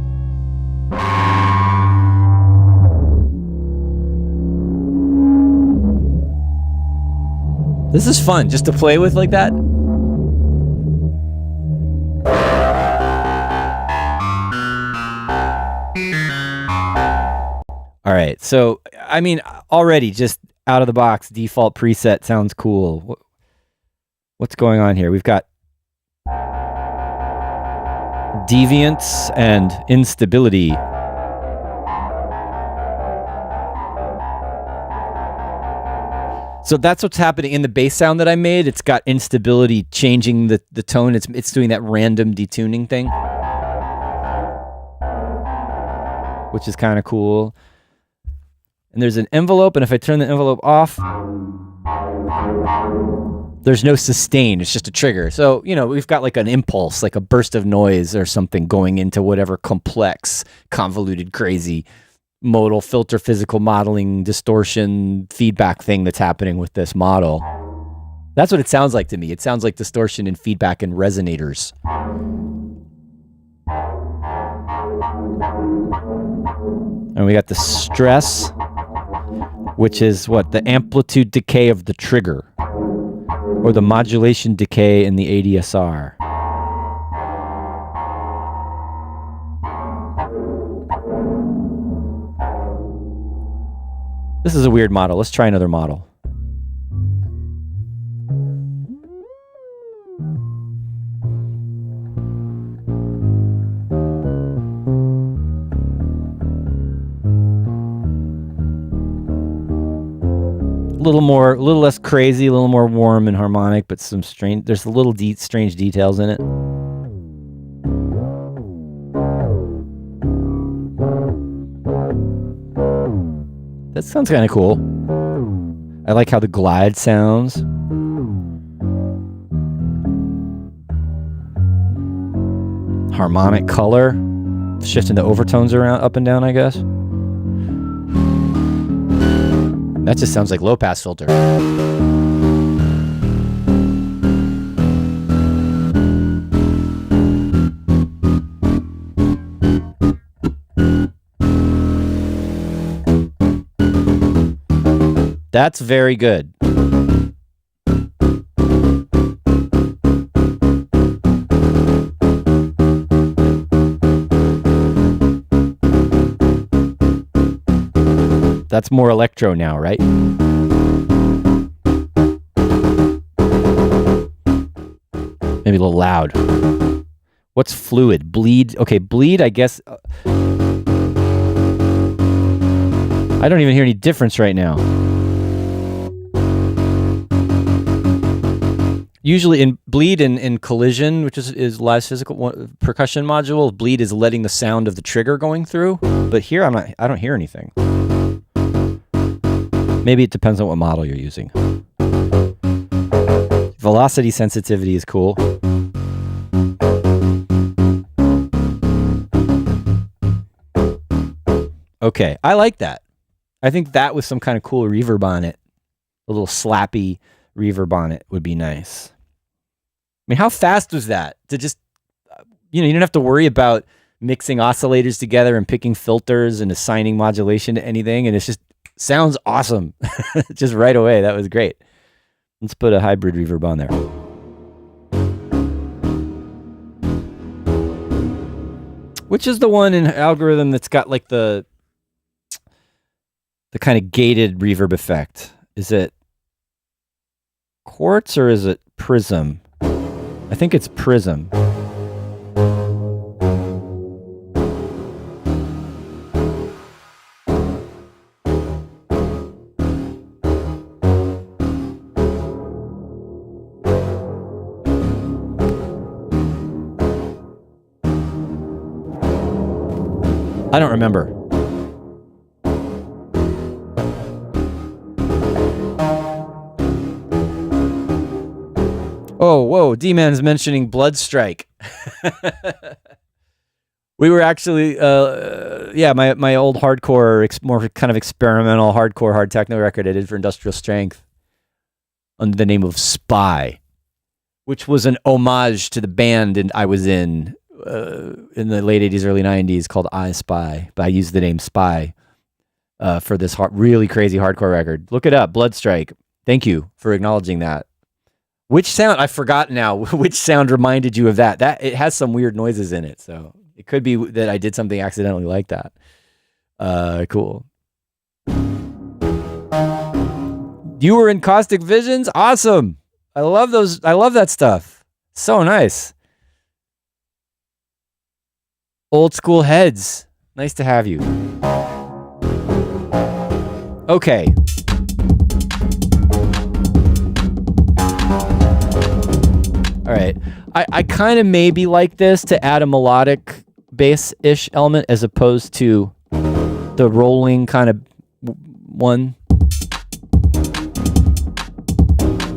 This is fun just to play with like that. All right, so I mean, already just out of the box, default preset sounds cool. What's going on here? We've got deviance and instability. So that's what's happening in the bass sound that I made. It's got instability changing the tone. It's doing that random detuning thing. which is kind of cool. And there's an envelope, and if I turn the envelope off, there's no sustain. It's just a trigger. So, you know, we've got like an impulse, like a burst of noise or something going into whatever complex, convoluted, crazy modal filter, physical modeling, distortion, feedback thing that's happening with this model. That's what it sounds like to me. It sounds like distortion and feedback and resonators. And we got the stress, which is what? The amplitude decay of the trigger, or the modulation decay in the ADSR. This is a weird model. Let's try another model. A little less crazy, a little more warm and harmonic, but some strange. There's a little strange details in it. That sounds kind of cool. I like how the glide sounds. Harmonic color, shifting the overtones around, up and down, I guess. That just sounds like low pass filter. That's very good. That's more electro now, right? Maybe a little loud. What's fluid? Bleed? Okay, bleed, I guess. I don't even hear any difference right now. Usually in bleed and in collision, which is live physical percussion module, bleed is letting the sound of the trigger going through. But here I don't hear anything. Maybe it depends on what model you're using. Velocity sensitivity is cool. Okay, I like that. I think that with some kind of cool reverb on it, a little slappy reverb on it would be nice. I mean, how fast was that? To just, you don't have to worry about mixing oscillators together and picking filters and assigning modulation to anything, and it's just sounds awesome. Just right away. That was great. Let's put a hybrid reverb on there. Which is the one in algorithm that's got like the kind of gated reverb effect? Is it Quartz or is it Prism? I think it's Prism. I don't remember. Oh, whoa, D-Man's mentioning Bloodstrike. We were actually, my old hardcore, more kind of experimental hardcore hard techno record I did for Industrial Strength under the name of Spy, which was an homage to the band I was in the late 80s, early 90s called I Spy. But I used the name Spy for this really crazy hardcore record. Look it up, Bloodstrike. Thank you for acknowledging that. Which sound, I forgot now, which sound reminded you of that? That it has some weird noises in it, so it could be that I did something accidentally like that. Cool. You were in Caustic Visions? Awesome. I love those. I love that stuff. So nice. Old school heads. Nice to have you. Okay. All right. I kind of maybe like this to add a melodic bass-ish element as opposed to the rolling kind of one.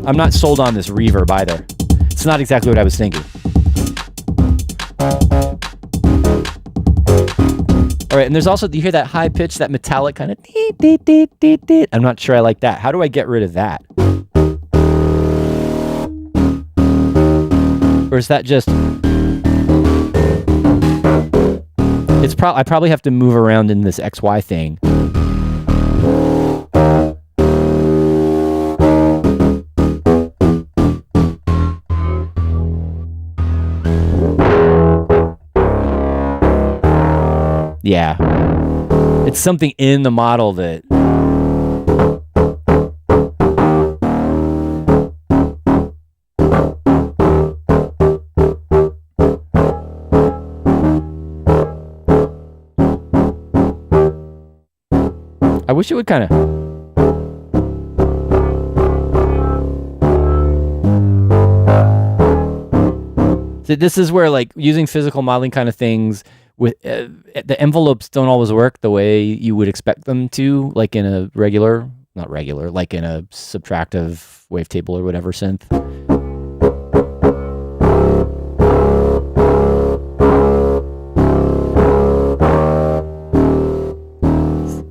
I'm not sold on this reverb either. It's not exactly what I was thinking. All right, and there's also, do you hear that high pitch, that metallic kind of I'm not sure I like that. How do I get rid of that? Or is that just... I probably have to move around in this XY thing. Yeah. It's something in the model that... I wish it would kind of... So this is where, like, using physical modeling kind of things with the envelopes don't always work the way you would expect them to, like in a like in a subtractive wavetable or whatever synth.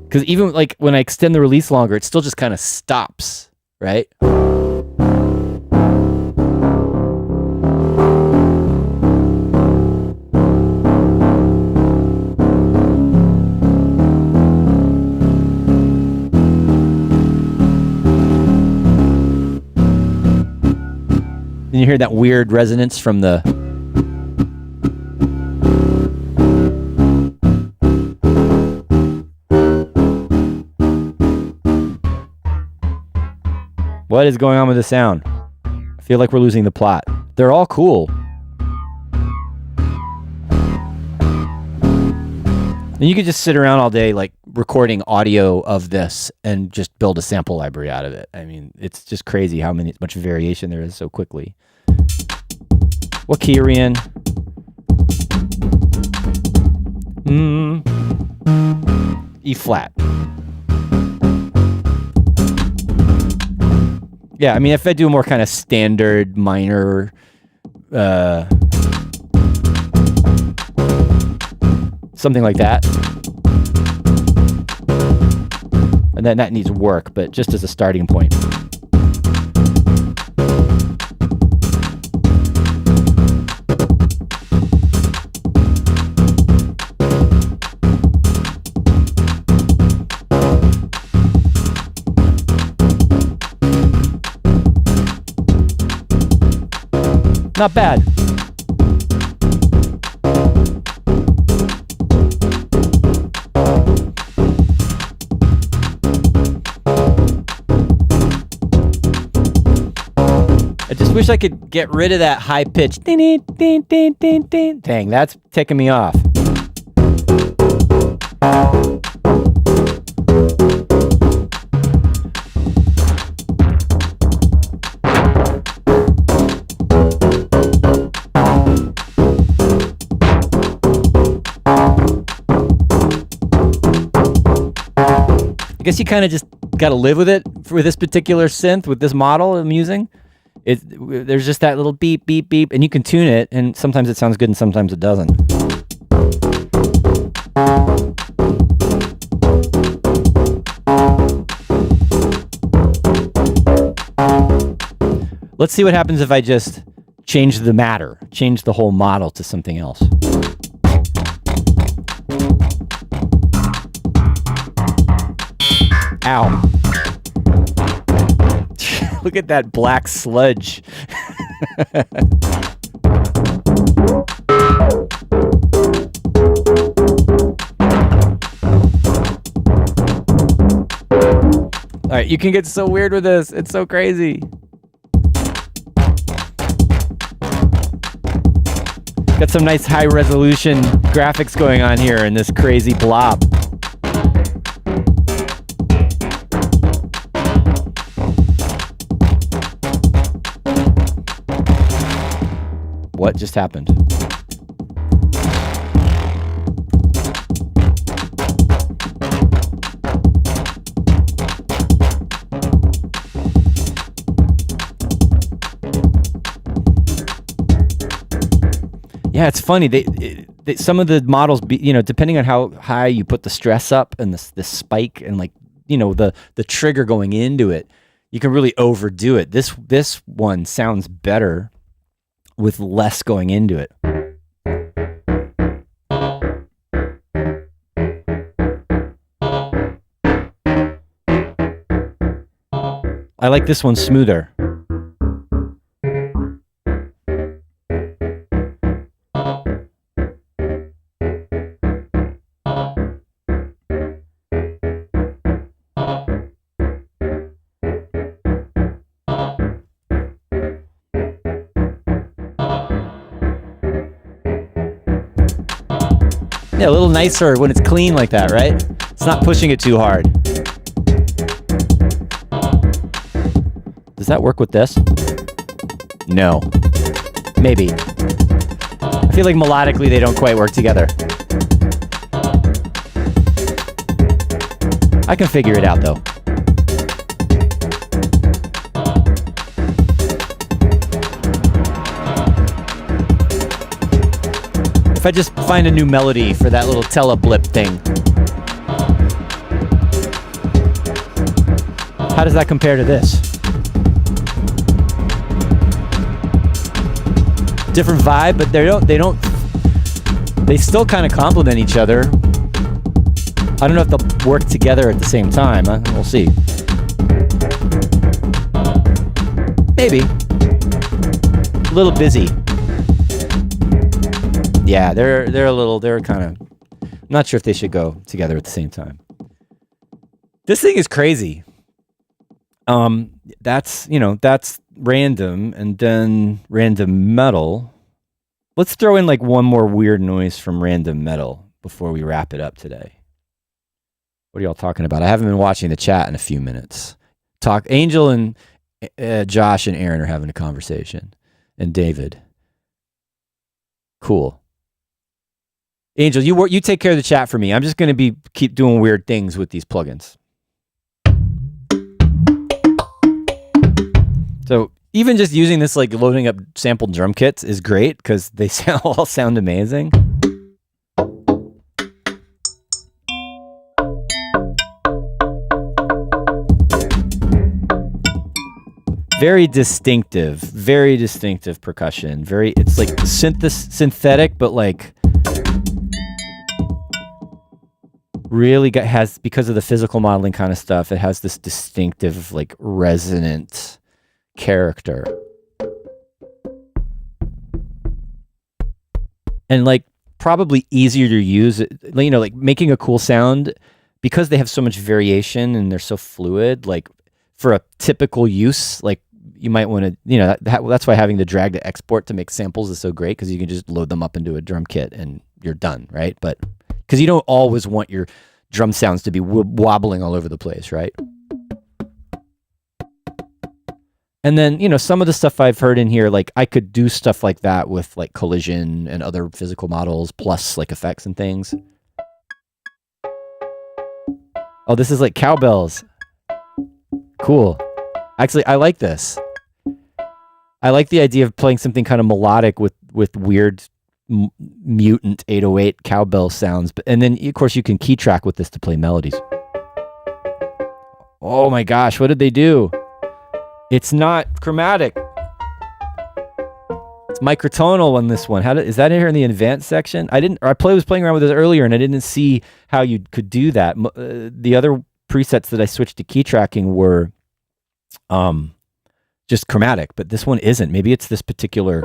Because even like when I extend the release longer, it still just kind of stops, right? And you hear that weird resonance from the... What is going on with the sound? I feel like we're losing the plot. They're all cool. And you could just sit around all day like recording audio of this and just build a sample library out of it. I mean, it's just crazy how much variation there is so quickly. What key are we in? E flat. Yeah, I mean, if I do a more kind of standard minor, something like that, and then that needs work, but just as a starting point. Not bad. I just wish I could get rid of that high pitch. Dang, that's ticking me off. I guess you kind of just got to live with it for this particular synth, with this model I'm using. There's just that little beep, beep, beep, and you can tune it, and sometimes it sounds good and sometimes it doesn't. Let's see what happens if I just change the matter, change the whole model to something else. Ow. Look at that black sludge. All right, you can get so weird with this. It's so crazy. Got some nice high resolution graphics going on here in this crazy blob. What just happened? Yeah, it's funny. Some of the models, depending on how high you put the stress up and this spike and like, the trigger going into it, you can really overdo it. This one sounds better with less going into it. I like this one smoother. Yeah, a little nicer when it's clean like that, right? It's not pushing it too hard. Does that work with this? No. Maybe. I feel like melodically they don't quite work together. I can figure it out though. If I just find a new melody for that little teleblip thing. How does that compare to this? Different vibe, but they still kind of complement each other. I don't know if they'll work together at the same time. We'll see. Maybe. A little busy. Yeah, they're kind of, I'm not sure if they should go together at the same time. This thing is crazy. That's random, and then random metal. Let's throw in like one more weird noise from random metal before we wrap it up today. What are y'all talking about? I haven't been watching the chat in a few minutes. Angel and Josh and Aaron are having a conversation, and David. Cool. Angel, you take care of the chat for me. I'm just going to keep doing weird things with these plugins. So even just using this, like loading up sampled drum kits, is great because they all sound amazing. Very distinctive percussion. It's like synthetic, but like really has, because of the physical modeling kind of stuff, it has this distinctive, like resonant character. And like probably easier to use, like making a cool sound, because they have so much variation and they're so fluid, like for a typical use, like you might want to, that's why having the drag to export to make samples is so great, because you can just load them up into a drum kit and you're done, right? But because you don't always want your drum sounds to be wobbling all over the place, right? And then, some of the stuff I've heard in here, like I could do stuff like that with like collision and other physical models, plus like effects and things. Oh, this is like cowbells. Cool. Actually, I like this. I like the idea of playing something kind of melodic with weird mutant 808 cowbell sounds. And then, of course, you can key track with this to play melodies. Oh my gosh, what did they do? It's not chromatic. It's microtonal on this one. Is that in here in the advanced section? I was playing around with this earlier and I didn't see how you could do that. The other presets that I switched to key tracking were just chromatic, but this one isn't. Maybe it's this particular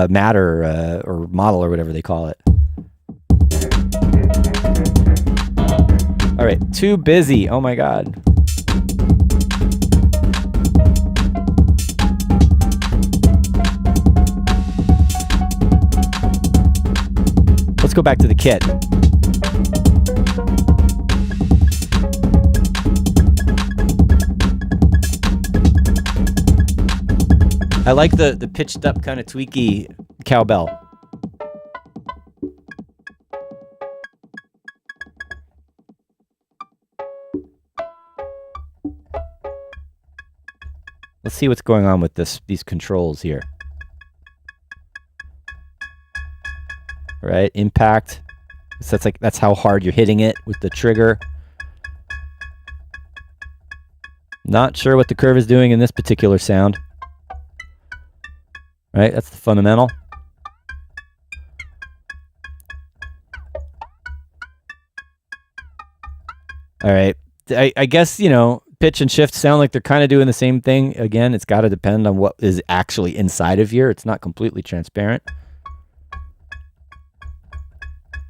matter or model or whatever they call it. All right, too busy. Oh my God. Let's go back to the kit. I like the pitched up kind of tweaky cowbell. Let's see what's going on with these controls here. Right, impact. So that's how hard you're hitting it with the trigger. Not sure what the curve is doing in this particular sound. Right, that's the fundamental. All right, I guess, you know, pitch and shift sound like they're kind of doing the same thing. Again, it's got to depend on what is actually inside of here. It's not completely transparent.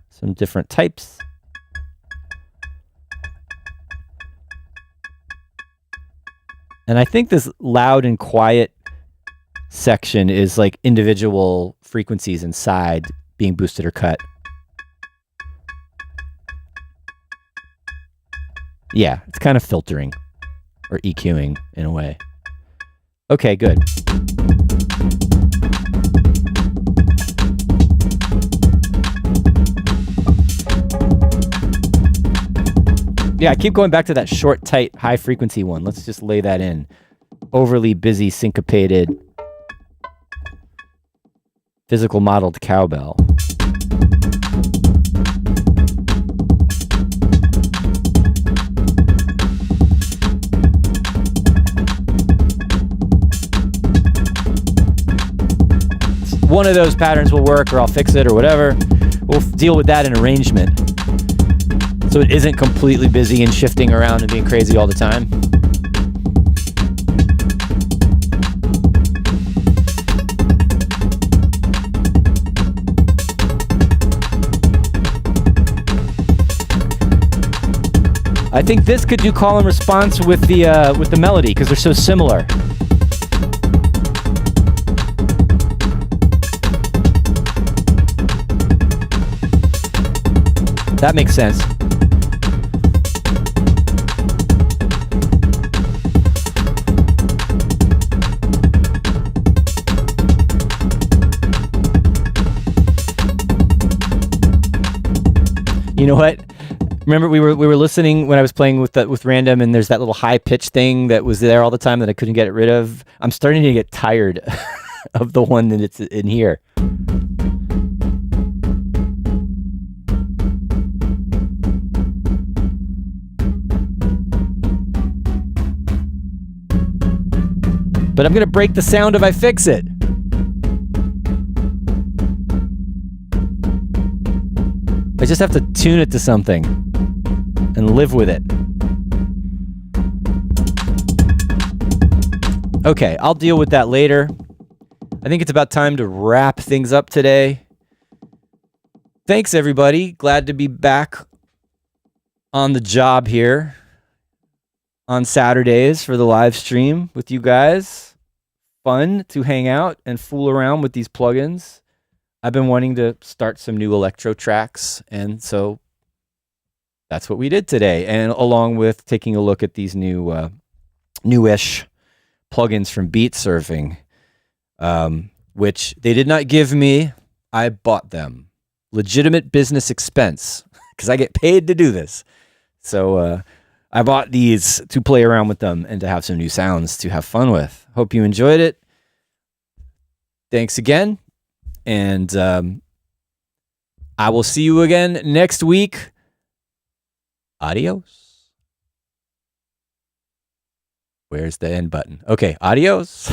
Some different types. And I think this loud and quiet section is like individual frequencies inside being boosted or cut. Yeah, it's kind of filtering or EQing in a way. Okay, good. Yeah, I keep going back to that short, tight, high frequency one. Let's just lay that in. Overly busy, syncopated, physical modeled cowbell. One of those patterns will work, or I'll fix it, or whatever. We'll deal with that in arrangement, so it isn't completely busy and shifting around and being crazy all the time. I think this could do call and response with the melody because they're so similar. That makes sense. You know what? Remember we were listening when I was playing with random, and there's that little high pitch thing that was there all the time that I couldn't get rid of. I'm starting to get tired of the one that it's in here. But I'm going to break the sound if I fix it. I just have to tune it to something and live with it. Okay, I'll deal with that later. I think it's about time to wrap things up today. Thanks, everybody. Glad to be back on the job here on Saturdays for the live stream with you guys. Fun to hang out and fool around with these plugins. I've been wanting to start some new electro tracks, and so that's what we did today. And along with taking a look at these newish plugins from Beat Surfing, which they did not give me. I bought them. Legitimate business expense, because I get paid to do this. So I bought these to play around with them and to have some new sounds to have fun with. Hope you enjoyed it. Thanks again. And I will see you again next week. Adios. Where's the end button? Okay, adios.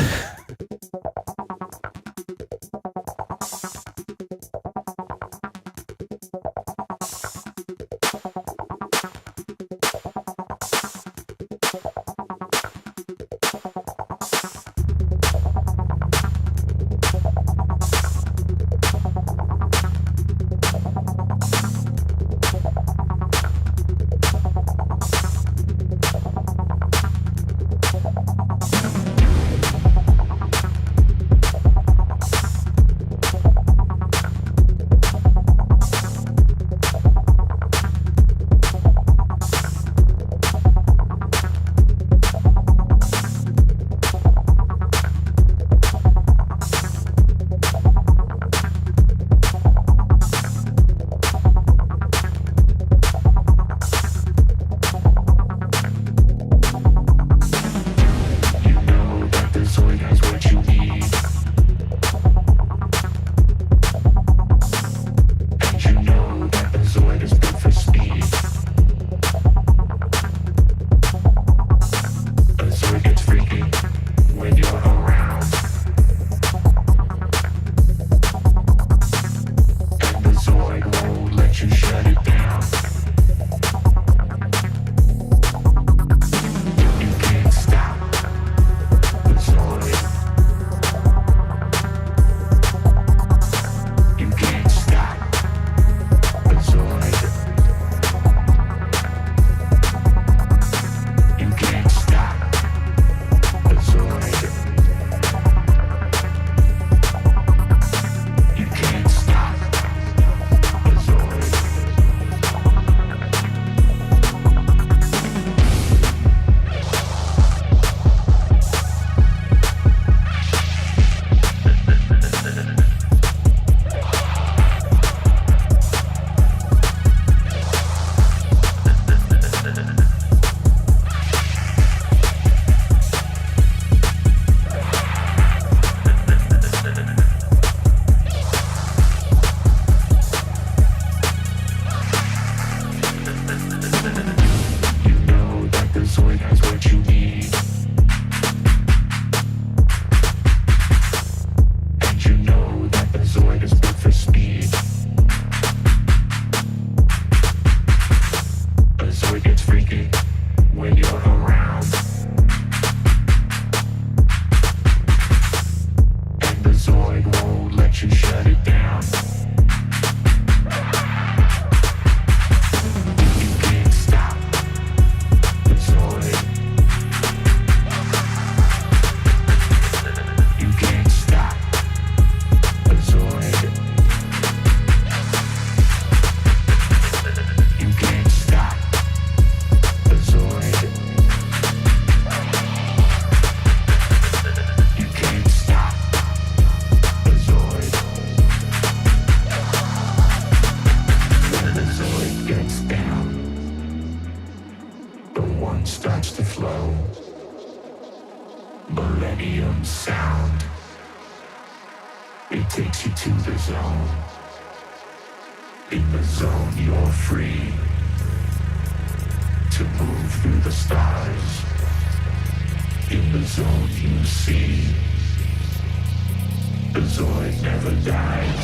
The Zoid never dies.